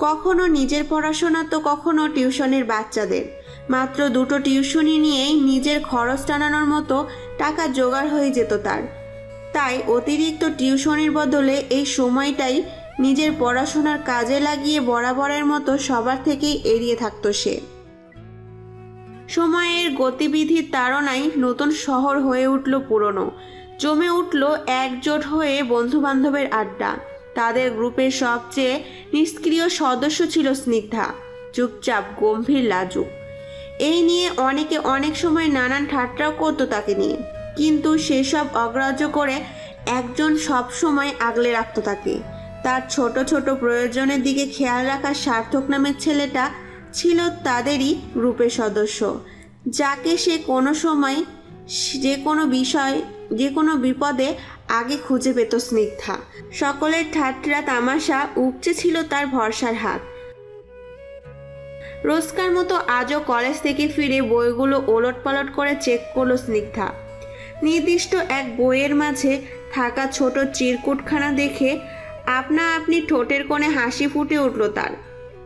S1: কখনো নিজের পড়াশোনা তো কখনো টিউশনের বাচ্চাদের। মাত্র 2টো টিউশনি নিয়েই নিজের খরচ টানানোর মতো টাকা জোগাড় হয়ে যেত তার। তাই অতিরিক্ত টিউশনির বদলে এই সময়টাই নিজের পড়াশোনার কাজে লাগিয়ে বরাবরের মতো সবার থেকেই এড়িয়ে থাকতো সে। সময়ের গতিবিধির তাড়নায় নতুন শহর হয়ে উঠল পুরনো। জমে উঠল একজোট হয়ে বন্ধুবান্ধবের আড্ডা। তাদের গ্রুপের সবচেয়ে নিষ্ক্রিয় সদস্য ছিল স্নিগ্ধা, চুপচাপ, গম্ভীর, লাজুক। এই নিয়ে অনেকে অনেক সময় নানান ঠাট্টাও করতো তাকে নিয়ে, কিন্তু সেসব অগ্রাহ্য করে একজন সব সময় আগলে রাখত তাকে। তার ছোট ছোট প্রয়োজনের দিকে খেয়াল রাখার সার্থক নামের ছেলেটা ছিল তাদেরই গ্রুপের সদস্য, যাকে সে কোনো সময় যে কোনো বিপদে আগে খুঁজে পেত স্নিগ্ধা। সকলের ঠাট্টা তামাশা উপচে ছিল তার ভরসার হাত। রোজকার মতো আজও কলেজ থেকে ফিরে বইগুলো ওলটপালট করে চেক করলো স্নিগ্ধা। নির্দিষ্ট এক বইয়ের মাঝে থাকা ছোট চিরকুটখানা দেখে আপনা আপনি ঠোঁটের কোণে হাসি ফুটে উঠল তার।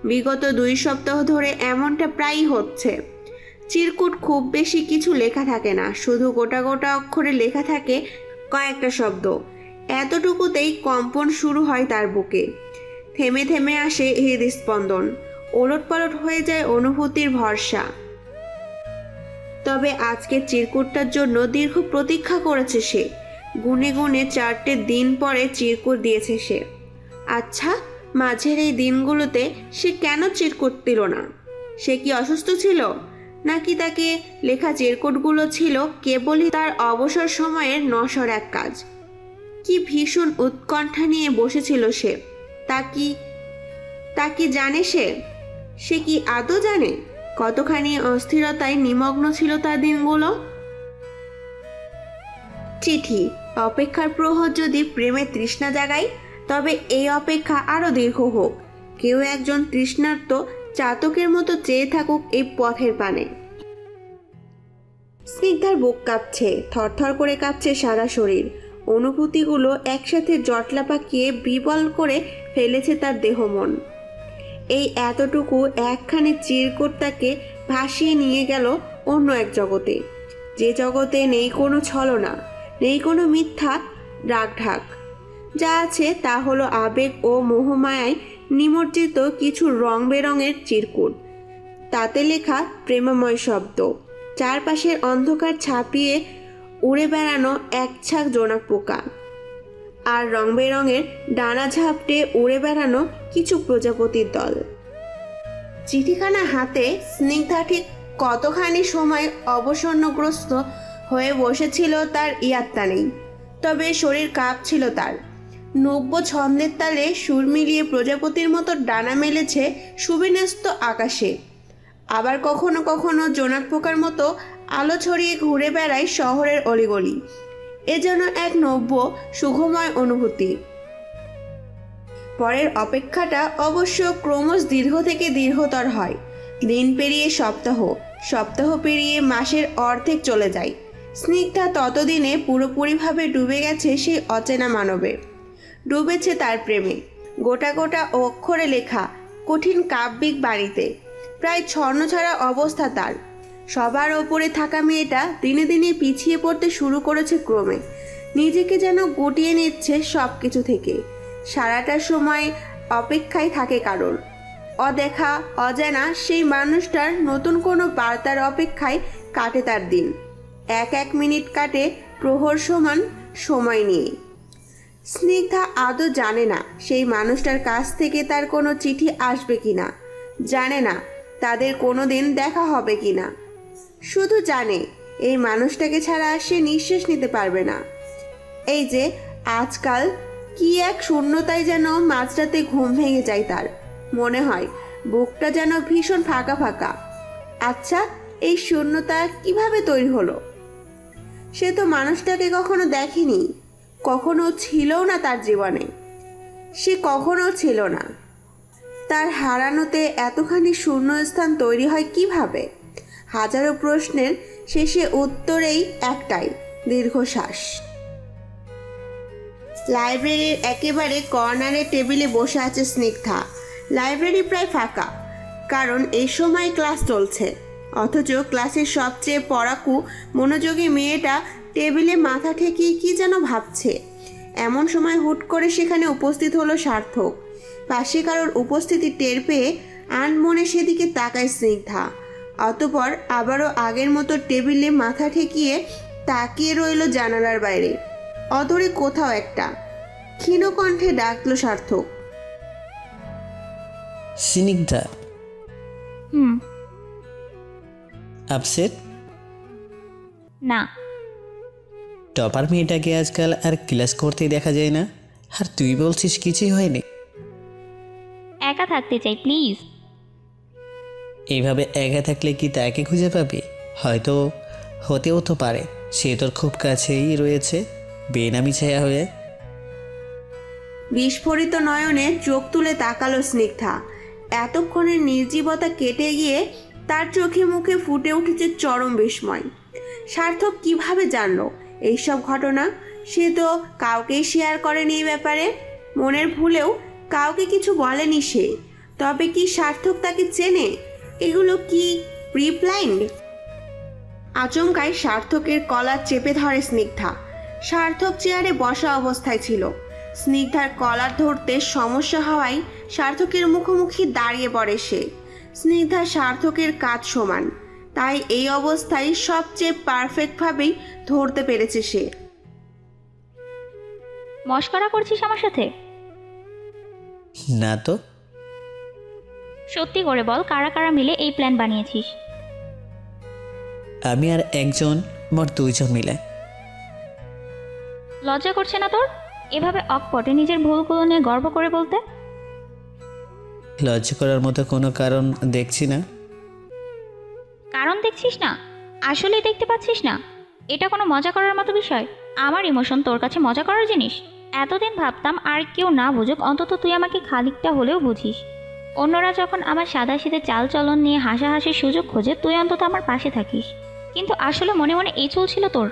S1: বিগত 2 সপ্তাহ ধরে এমনটা প্রায়ই হচ্ছে। চিরকুট খুব বেশি কিছু লেখা থাকে না, শুধু গোটা গোটা অক্ষরে লেখা থাকে কয়েকটা শব্দ। এতটুকুতেই কম্পন শুরু হয় তার বুকে। থেমে থেমে আসে হৃদস্পন্দন, ওলটপালট হয়ে যায় অনুভূতির ভরসা। তবে আজকের চিরকুটটার জন্য দীর্ঘ প্রতীক্ষা করেছে সে। গুনে গুনে 4টে দিন পরে চিরকুট দিয়েছে সে। আচ্ছা, মাঝের এই দিনগুলোতে সে কেন চিরকুট দিল না? সে কি অসুস্থ ছিল, নাকি তাকে লেখা চিরকুটগুলো ছিল কেবলই তার অবসর সময়ের নশ্বর এক কাজ? কি ভীষণ উৎকণ্ঠা নিয়ে বসেছিল সে। তা কি জানে সে কি আদৌ জানে কতখানি অস্থিরতায় নিমগ্ন ছিল তার দিনগুলো? চিঠি, অপেক্ষার প্রহর যদি প্রেমের তৃষ্ণা জাগায়, তবে এই অপেক্ষা আরো দীর্ঘ হোক। কেউ একজন তৃষ্ণার্ত চাতকের মতো চেয়ে থাকুক এই পথের পানে। স্নিগ্ধার বুক কাঁপছে, থরথর করে কাঁপছে সারা শরীর। অনুভূতিগুলো একসাথে জটলা পাকিয়ে বিবল করে ফেলেছে তার দেহ মন। এই এতটুকু একখানি চিরকুট তাকে ভাসিয়ে নিয়ে গেল অন্য এক জগতে, যে জগতে নেই কোনো ছলনা, নেই কোনো মিথ্যা রাগঢাক। যা আছে তা হলো আবেগ ও মোহমায়ায় নিমজ্জিত কিছু রং বেরঙের চিরকুট, তাতে লেখা প্রেমময় শব্দ, চারপাশের অন্ধকার ছাপিয়ে উড়ে বেড়ানো এক ছাক জোনাক পোকা, আর রং বেরঙের ডানা ঝাপটে উড়ে বেড়ানো কিছু প্রজাপতির দল। চিঠিখানা হাতে স্নিগ্ধা ঠিক কতখানি সময় অবসন্নগ্রস্ত হয়ে বসেছিল তার ইয়াত্তা নেই, তবে শরীর কাঁপছিল তার। নব্য ছন্দের তালে সুর মিলিয়ে প্রজাপতির মতো ডানা মেলেছে সুবিন্যস্ত আকাশে, আবার কখনো কখনো জোনাক পোকার মতো আলো ছড়িয়ে ঘুরে বেড়ায় শহরের অলিগলি। এ যেন এক নব্য সুখময় অনুভূতি। পরের অপেক্ষাটা অবশ্য ক্রমশ দীর্ঘ থেকে দীর্ঘতর হয়। দিন পেরিয়ে সপ্তাহ, সপ্তাহ পেরিয়ে মাসের অর্ধেক চলে যায়। স্নিগ্ধা ততদিনে পুরোপুরিভাবে ডুবে গেছে সেই অচেনা মানবে, ডুবেছে তার প্রেমে। গোটা গোটা অক্ষরে লেখা কঠিন কাব্যিক বাণীতে প্রায় ছন্নছাড়া অবস্থা তার। সবার ওপরে থাকা মেয়েটা দিনে দিনে পিছিয়ে পড়তে শুরু করেছে ক্রমে, নিজেকে যেন গুটিয়ে নিচ্ছে সব কিছু থেকে। সারাটা সময় অপেক্ষায় থাকে কারোর, অদেখা অজানা সেই মানুষটার নতুন কোনো বার্তার অপেক্ষায় কাটে তার দিন। এক এক মিনিট কাটে প্রহর সমান সময় নিয়ে। স্নিগ্ধা আদৌ জানে না সেই মানুষটার কাছ থেকে তার কোনো চিঠি আসবে কিনা, জানে না তাদের কোনো দিন দেখা হবে কিনা, শুধু জানে এই মানুষটাকে ছাড়া সে নিঃশ্বাস নিতে পারবে না। এই যে আজকাল কি এক শূন্যতায় যেন মাঝরাতে ঘুম ভেঙে যায় তার, মনে হয় বুকটা যেন ভীষণ ফাঁকা ফাঁকা। আচ্ছা, এই শূন্যতা কিভাবে তৈরি হলো? সে তো মানুষটাকে কখনো দেখেনি, কখনো ছিলও না তার জীবনে, সে কখনো ছিল না। তার হারানোতে এতখানি শূন্যস্থান তৈরি হয় কিভাবে? হাজারো প্রশ্নের শেষে উত্তরেই একটাই, দীর্ঘশ্বাস। লাইব্রেরির একেবারে কর্নারে টেবিলে বসে আছে স্নিগ্ধা। লাইব্রেরি প্রায় ফাঁকা, কারণ এই সময় ক্লাস চলছে। অথচ ক্লাসের সবচেয়ে পড়াকু মনোযোগী মেয়েটা টেবিলে মাথা ঠেকিয়ে কি যেন ভাবছে। এমন সময় হুট করে সেখানে উপস্থিত হলো সার্থক। পাশে কারোর উপস্থিতি টের পেয়ে আনমনে সেদিকে তাকায় স্নিগ্ধা। অতঃপর আবারও আগের মতো টেবিলে মাথা ঠেকিয়ে তাকিয়ে রইল জানালার বাইরে। অদূরে কোথাও একটা ক্ষীণ কণ্ঠে ডাকলো সার্থক,
S5: স্নিগ্ধা।
S6: হুম।
S5: আপসেট?
S6: না।
S5: টপার মেয়েটাকে আজকাল আর ক্লাস করতেই দেখা যায় না, আর তুই বলছিস কিছুই হয়নি।
S6: একা থাকতে চাই, প্লিজ।
S5: এইভাবে একা থাকলে কি তাকে খুঁজে পাবি? হয়তো হতেও তো পারে সে তোর খুব কাছেই রয়েছে, বেনামি ছায়া হয়ে।
S1: বিস্ফোরিত নয়নে চোখ তুলে তাকালো স্নিগ্ধা। এতক্ষণের নির্জীবতা কেটে গিয়ে তার চোখে মুখে ফুটে উঠেছে চরম বিস্ময়। সার্থক কিভাবে জানলো এইসব ঘটনা? সে তো কাউকেই শেয়ার করেনি এই ব্যাপারে, মনের ভুলেও কাউকে কিছু বলেনি সে। তবে কি সার্থক তাকে চেনে? এগুলো কি প্রিপ্ল্যান্ড? আচমকাই সার্থকের কলার চেপে ধরে স্নিগ্ধা। সার্থক চেয়ারে বসা অবস্থায় ছিল। স্নিগ্ধার কলার ধরতে সমস্যা হওয়ায় সার্থকের মুখোমুখি দাঁড়িয়ে পড়ে সে। স্নিগ্ধা সার্থকের কাজ সমান, তাই এই অবস্থায় সবচেয়ে পারফেক্টভাবেই ধরতে পেরেছে সে।
S6: মশকরা করছিস আমার সাথে?
S5: না তো।
S6: সত্যি করে বল, কারা কারা মিলে এই প্ল্যান বানিয়েছিস?
S5: আমি আর একজন, মোট দুইজন মিলে।
S6: লজ্জা করছে না তোর এভাবে অকপটে নিজের ভুলগুলো নিয়ে গর্ব করে বলতে?
S5: লজ্জা করার মতো কোনো কারণ দেখছি না।
S6: কারণ দেখছিস না? আসলেই দেখতে পাচ্ছিস না? এটা কোনো মজা করার মতো বিষয়? আমার ইমোশন তোর কাছে মজা করার জিনিস? এতদিন ভাবতাম আর কেউ না বুঝুক, অন্তত তুই আমাকে খানিকটা হলেও বুঝিস। অন্যরা যখন আমার সাদাসিধে চাল চলন নিয়ে হাসাহাসির সুযোগ খোঁজে, তুই অন্তত আমার পাশে থাকিস। কিন্তু আসলে মনে মনে এই চলছিল তোর?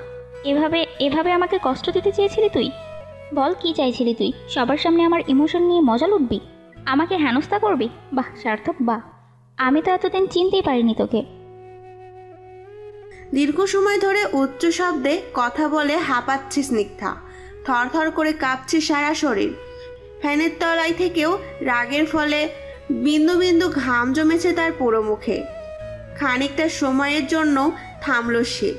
S6: এভাবে আমাকে কষ্ট দিতে চেয়েছিলি তুই? বল, কি চাইছিলি তুই? সবার সামনে আমার ইমোশন নিয়ে মজা লুটবি? আমাকে হেনস্থা করবি? বাহ সার্থক, বাহ। আমি তো এতদিন চিনতেই পারিনি তোকে।
S1: দীর্ঘ সময় ধরে উচ্চ শব্দে কথা বলে হাঁপাচ্ছে স্নিগ্ধা, থরথর করে কাঁপছে সারা শরীর। ফ্যানের তলায় থেকেও রাগের ফলে বিন্দু বিন্দু ঘাম জমেছে তার পুরো মুখে। খানিকটা সময়ের জন্য থামল সে,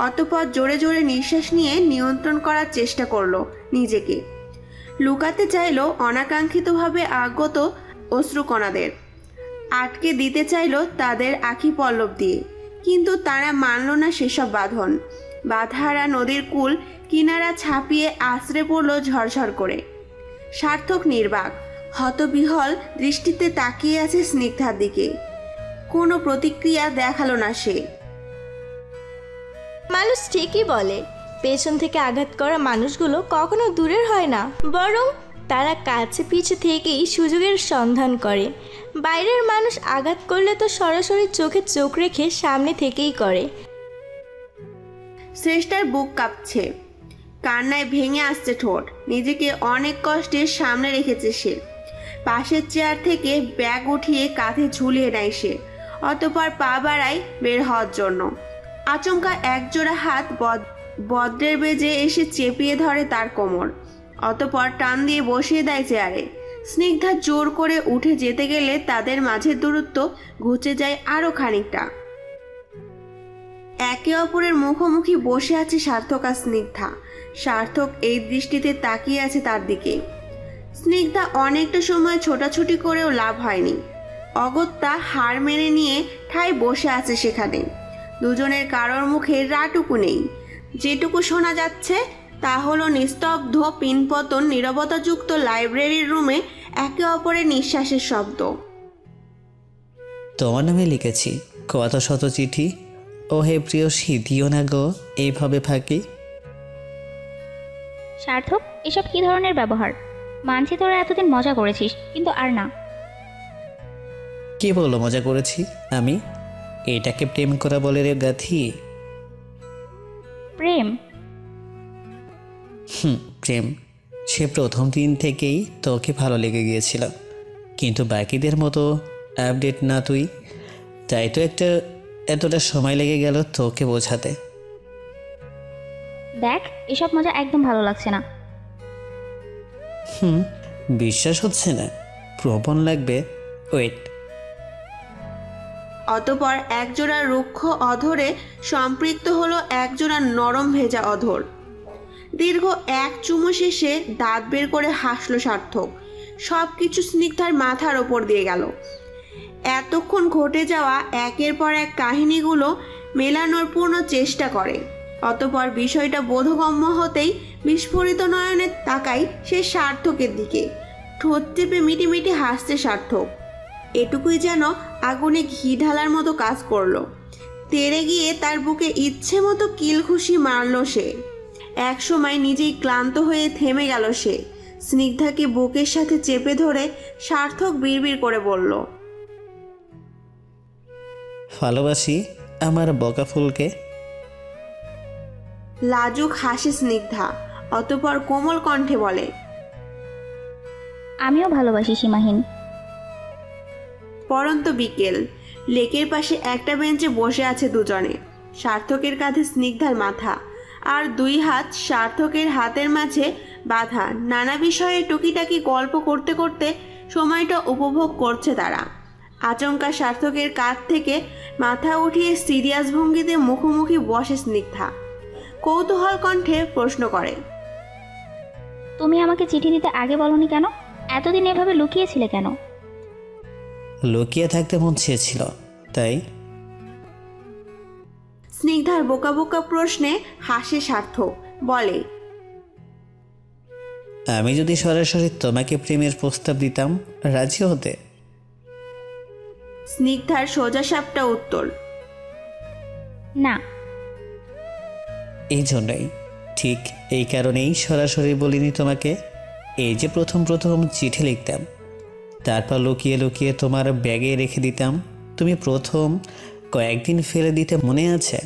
S1: অতঃপর জোরে জোরে নিঃশ্বাস নিয়ে নিয়ন্ত্রণ করার চেষ্টা করলো নিজেকে। লুকাতে চাইল অনাকাঙ্ক্ষিতভাবে আগত অশ্রুকণাদের, আটকে দিতে চাইল তাদের আখি পল্লব দিয়ে, কিন্তু তারা মানল না সেসব বাঁধন। বাধারা নদীর কূল কিনারা ছাপিয়ে আছড়ে পড়ল ঝরঝর করে। সার্থক নির্বাক, হতবিহল দৃষ্টিতে তাকিয়ে আছে স্নিগ্ধার দিকে। কোনো প্রতিক্রিয়া দেখালো না সে।
S4: মানুষ ঠিকই বলে, পেছন থেকে আঘাত করা মানুষগুলো কখনো দূরের হয় না, বরং তারা কাছে পিছে থেকেই সুযোগের সন্ধান করে। বাইরের মানুষ আঘাত করলে তো সরাসরি চোখে চোখ রেখে সামনে থেকেই করে।
S1: শ্রেষ্ঠার বুক কাঁপছে, কান্নায় ভেঙে আসছে ঠোঁট। নিজেকে অনেক কষ্টে সামনে রেখেছে সে। পাশের চেয়ার থেকে ব্যাগ উঠিয়ে কাঁধে ঝুলিয়ে নেয় সে, অতঃপর পা বাড়ায় বের হওয়ার জন্য। আচমকা একজোড়া হাত বদ্রের বেজে এসে চেপিয়ে ধরে তার কোমর, অতঃপর টান দিয়ে বসিয়ে দেয় চেয়ারে। স্নিগ্ধা জোর করে উঠে যেতে গেলে তাদের মাঝের দূরত্ব ঘুচে যায় আরো খানিকটা। একে অপরের মুখোমুখি বসে আছে সার্থক আর স্নিগ্ধা। সার্থক এই দৃষ্টিতে তাকিয়ে আছে তার দিকে। স্নিগ্ধা অনেকটা সময় ছোটাছুটি করেও লাভ হয়নি। অগত্যা হার মেনে নিয়ে ঠায় বসে আছে সেখানে। দুজনের কারোর মুখে রাটুকু নেই। যেটুকু শোনা যাচ্ছে তা হলো নিস্তব্ধ পিনপতন নীরবতাযুক্ত লাইব্রেরির রুমে একে অপরের নিঃশ্বাসের শব্দ।
S5: তোমার নামে লিখেছি কত শত চিঠি, ও হে প্রিয়সী দিও না গো এইভাবে ফাঁকি।
S6: সার্থক, এসব কি ধরনের ব্যবহার? মানছি তোরা এতদিন মজা করেছিস, কিন্তু আর না।
S5: কে বললো মজা করেছি আমি? এটাকে প্রেম করা বলে রে গাথি?
S6: প্রেম?
S5: প্রেম সে প্রথম দিন থেকেই তোকে ভালো লেগে গিয়েছিল, কিন্তু বাকিদের মতো আপডেট না তুই, তাই তো এতটা সময় লেগে গেল তোকে বোঝাতে।
S6: দেখ, এসব মজা একদম ভালো লাগছে না।
S5: বিশ্বাস হচ্ছে না? প্রবণ লাগবে, ওয়েট।
S1: অতঃপর একজোড়া রুক্ষ অধরে সম্পৃক্ত হলো একজোড়া নরম ভেজা অধর। দীর্ঘ এক চুমু শেষে দাঁত বের করে হাসলো সার্থক। সব কিছু স্নিগ্ধার মাথার ওপর দিয়ে গেল। এতক্ষণ ঘটে যাওয়া একের পর এক কাহিনীগুলো মেলানোর পূর্ণ চেষ্টা করে। অতঃপর বিষয়টা বোধগম্য হতেই বিস্ফোরিত নয়নে তাকায় সে সার্থকের দিকে। ঠোঁট চেপে মিটিমিটি হাসছে সার্থক। এটুকুই যেন আগুনে ঘি ঢালার মতো কাজ করলো। তেড়ে গিয়ে তার বুকে ইচ্ছে মতো কিলঘুষি মারল সে। এক সময় নিজেই ক্লান্ত হয়ে থেমে গেল সে। স্নিগ্ধাকে বুকের সাথে চেপে ধরে সার্থক বিড়বিড় করে বলল,
S5: ভালোবাসি আমার বকা ফুলকে।
S1: লাজুক হাসে স্নিগ্ধা, অতঃপর কোমল কণ্ঠে বলে,
S6: আমিও ভালোবাসি সীমাহীন।
S1: পরন্ত বিকেল। লেকের পাশে একটা বেঞ্চে বসে আছে দুজনে। সার্থকের কাঁধে স্নিগ্ধার মাথা, আর দুই হাত সার্থকের হাতের মাঝে বাঁধা। নানা বিষয়ে টুকিটাকি গল্প করতে করতে সময়টা উপভোগ করছে তারা। আচমকা সার্থকের কাঁধ থেকে মাথা উঠিয়ে সিরিয়াস ভঙ্গিতে মুখোমুখি বসে স্নিগ্ধা। কৌতূহল কণ্ঠে প্রশ্ন করে,
S6: তুমি আমাকে চিঠি দিতে আগে বলনি কেন? এতদিন এভাবে লুকিয়েছিলে কেন?
S5: লুকিয়ে থাকতে মন চেয়েছিল, তাই।
S1: স্নিগ্ধার বোকা বোকা প্রশ্নে হাসে সার্থক, বলে,
S5: আমি যদি সরাসরি তোমাকে প্রেমের প্রস্তাব দিতাম রাজি হতে?
S1: স্নিগ্ধার সোজাসাপটা উত্তর,
S6: না।
S5: এই জন্যই, ঠিক এই কারণেই সরাসরি বলিনি তোমাকে। এই যে প্রথম চিঠি লিখতাম, তারপর লুকিয়ে লুকিয়ে তোমার ব্যাগে রেখে দিতাম, তুমি প্রথম কয়েকদিন ফেলে দিতে মনে আছে?